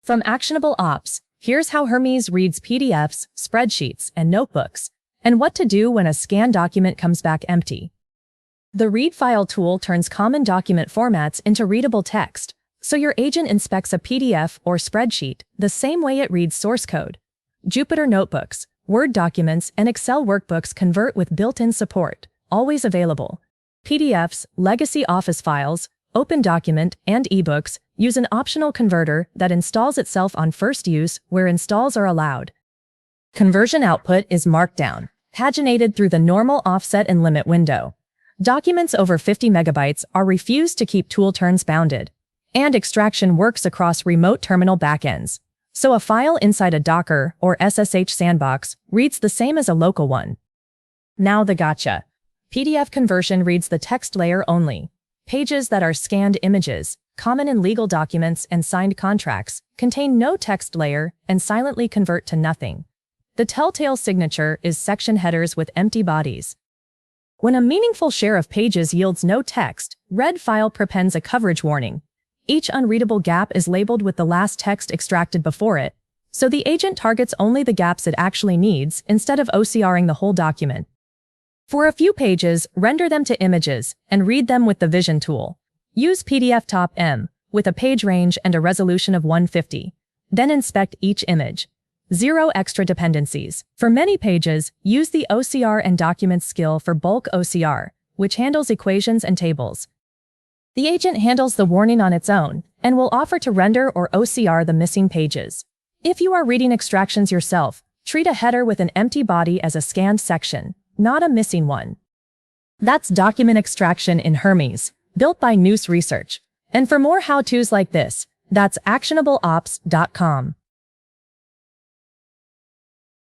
From Actionable Ops, here's how Hermes reads PDFs, spreadsheets, and notebooks, and what to do when a scanned document comes back empty. The Read File tool turns common document formats into readable text, so your agent inspects a PDF or spreadsheet the same way it reads source code. Jupyter notebooks, Word documents, and Excel workbooks convert with built-in support, always available. PDFs, legacy Office files, OpenDocument, and ebooks use an optional converter that installs itself on first use where installs are allowed. Conversion output is Markdown, paginated through the normal offset and limit window. Documents over 50 megabytes are refused to keep tool turns bounded, and extraction works across remote terminal backends, so a file inside a Docker or SSH sandbox reads the same as a local one. Now the gotcha. PDF conversion reads the text layer only. Pages that are scanned images, common in legal documents and signed contracts, contain no text layer and silently convert to nothing. The telltale signature is section headers with empty bodies. When a meaningful share of pages yields no text, Read File prepends a coverage warning. Each unreadable gap is labeled with the last text extracted before it, so the agent targets only the gaps it actually needs instead of OCRing the whole document. For a few pages, render them to images and read them with the Vision tool. Use PDF Top M with a page range and a resolution of 150. Then inspect each image. 0 extra dependencies. For many pages, use the OCR and Documents skill for bulk OCR, which handles equations and tables. The agent handles the warning on its own and will offer to render or OCR the missing pages. If you are reading extractions yourself, treat a header with an empty body as a scanned section, not a missing one. That's document extraction in Hermes, built by Noose Research. And for more how-tos like this, that's actionableops.com.